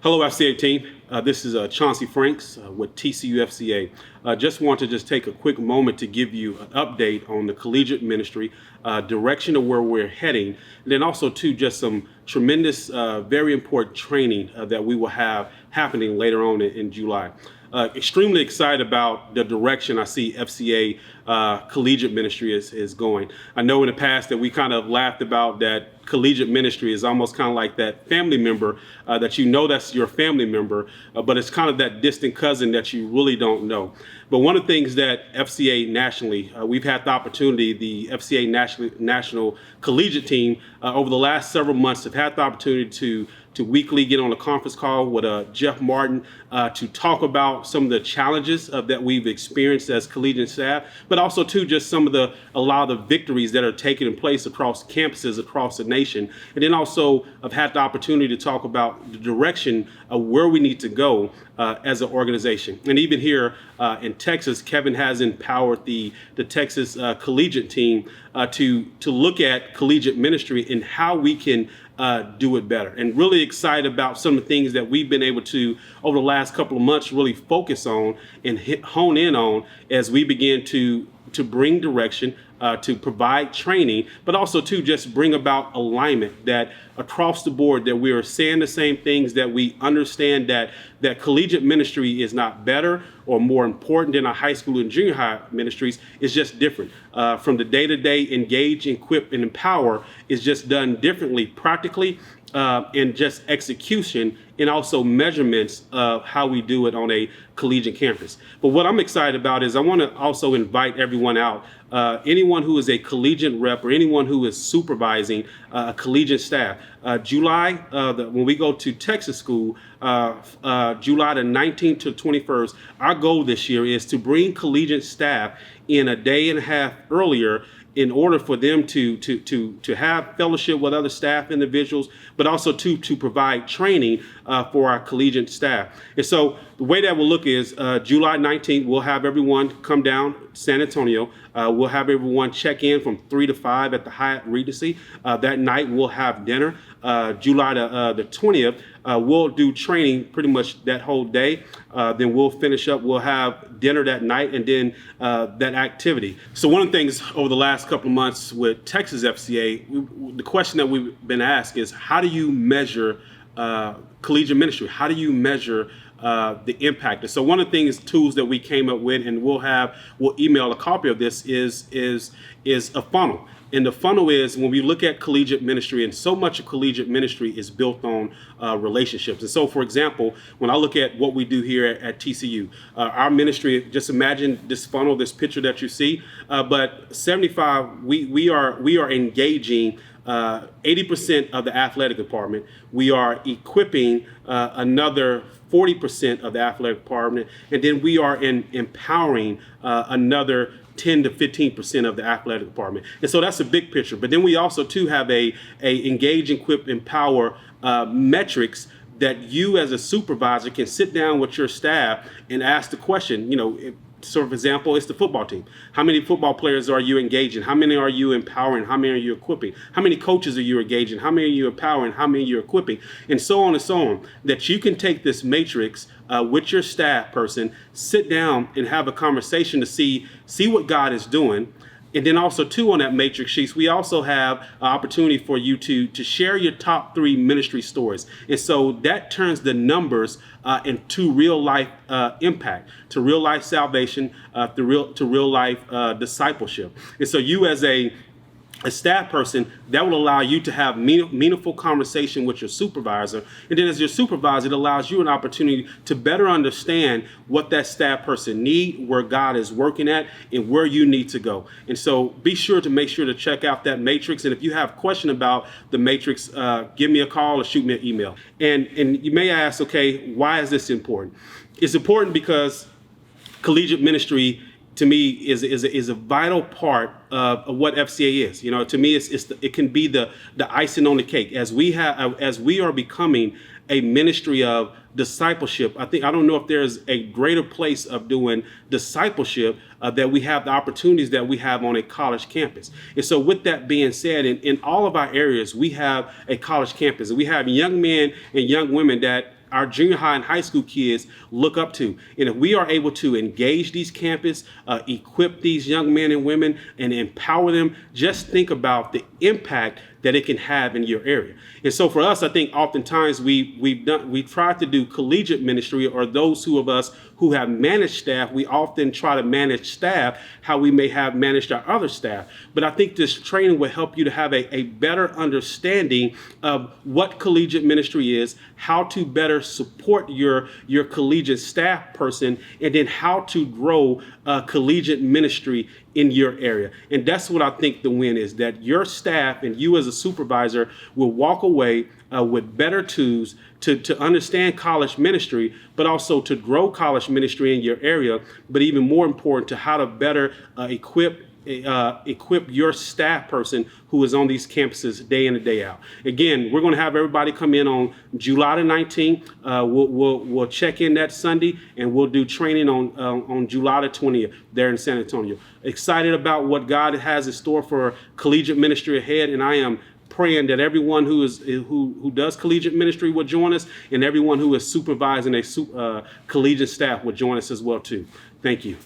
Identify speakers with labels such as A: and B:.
A: Hello, FCA team. This is Chauncey Franks with TCU FCA. Just want to take a quick moment to give you an update on the collegiate ministry, direction of where we're heading, and then also too just some tremendous, very important training that we will have happening later on in July. Extremely excited about the direction I see FCA collegiate ministry is going. I know in the past that we kind of laughed about that collegiate ministry is almost kind of like that family member that you know that's your family member, but it's kind of that distant cousin that you really don't know. But one of the things that FCA nationally, we've had the opportunity, the FCA national collegiate team over the last several months have had the opportunity to weekly get on a conference call with Jeff Martin to talk about some of the challenges that we've experienced as collegiate staff, but also too just a lot of the victories that are taking place across campuses across the nation. And then also I've had the opportunity to talk about the direction of where we need to go as an organization. And even here in Texas, Kevin has empowered the Texas collegiate team to look at collegiate ministry and how we can do it better, and really excited about some of the things that we've been able to over the last couple of months really focus on and hone in on as we begin to bring direction, to provide training, but also to just bring about alignment, that across the board that we are saying the same things, that we understand that collegiate ministry is not better or more important than our high school and junior high ministries. It's just different. From the day-to-day engage, equip, and empower is just done differently practically, and just execution and also measurements of how we do it on a collegiate campus. But what I'm excited about is I want to also invite everyone out, anyone who is a collegiate rep or anyone who is supervising a collegiate staff. July, when we go to Texas school, July the 19th to 21st, our goal this year is to bring collegiate staff in a day and a half earlier in order for them to have fellowship with other staff individuals, but also to provide training for our collegiate staff. And so the way that will look is July 19th, we'll have everyone come down San Antonio. We'll have everyone check in from 3 to 5 at the Hyatt Regency. That night we'll have dinner. July the 20th, we'll do training pretty much that whole day. Then we'll finish up, we'll have dinner that night, and then that activity. So one of the things over the last couple of months with Texas FCA, the question that we've been asked is, how do you measure collegiate ministry? How do you measure the impact? And so one of the things, tools that we came up with, and we'll email a copy of this, is a funnel. And the funnel is when we look at collegiate ministry, and so much of collegiate ministry is built on relationships. And so, for example, when I look at what we do here at TCU, our ministry, just imagine this funnel, this picture that you see, but 75, we are engaging 80% of the athletic department. We are equipping another 40% of the athletic department, and then we are empowering another 10 to 15% of the athletic department. And so that's a big picture. But then we also too have a engage, equip, empower metrics that you as a supervisor can sit down with your staff and ask the question, so for example, it's the football team. How many football players are you engaging? How many are you empowering? How many are you equipping? How many coaches are you engaging? How many are you empowering? How many are you equipping? And so on and so on. That you can take this matrix with your staff person, sit down and have a conversation to see what God is doing. And then also too, on that matrix sheets, we also have an opportunity for you to share your top 3 ministry stories. And so that turns the numbers into real life impact, to real life salvation, to real life discipleship. And so you as a staff person, that will allow you to have meaningful conversation with your supervisor. And then as your supervisor, it allows you an opportunity to better understand what that staff person needs, where God is working at, and where you need to go. And so be sure to check out that matrix. And if you have a question about the matrix, give me a call or shoot me an email. And you may ask, okay, why is this important? It's important because collegiate ministry, to me, is a vital part of what FCA is. To me, it can be the icing on the cake as we are becoming a ministry of discipleship. I don't know if there's a greater place of doing discipleship that we have the opportunities that we have on a college campus. And so with that being said, in all of our areas, we have a college campus. We have young men and young women that our junior high and high school kids look up to. And if we are able to engage these campus, equip these young men and women, and empower them, just think about the impact that it can have in your area. And so for us, I think oftentimes we try to do collegiate ministry, or those of us who have managed staff, we often try to manage staff how we may have managed our other staff. But I think this training will help you to have a better understanding of what collegiate ministry is, how to better support your collegiate staff person, and then how to grow collegiate ministry in your area. And that's what I think the win is, that your staff and you as a supervisor will walk away with better tools to understand college ministry, but also to grow college ministry in your area, but even more important, to how to better equip your staff person who is on these campuses day in and day out. Again, we're going to have everybody come in on July the 19th. We'll check in that Sunday, and we'll do training on July the 20th there in San Antonio. Excited about what God has in store for collegiate ministry ahead, and I am praying that everyone who does collegiate ministry will join us, and everyone who is supervising a collegiate staff will join us as well too. Thank you.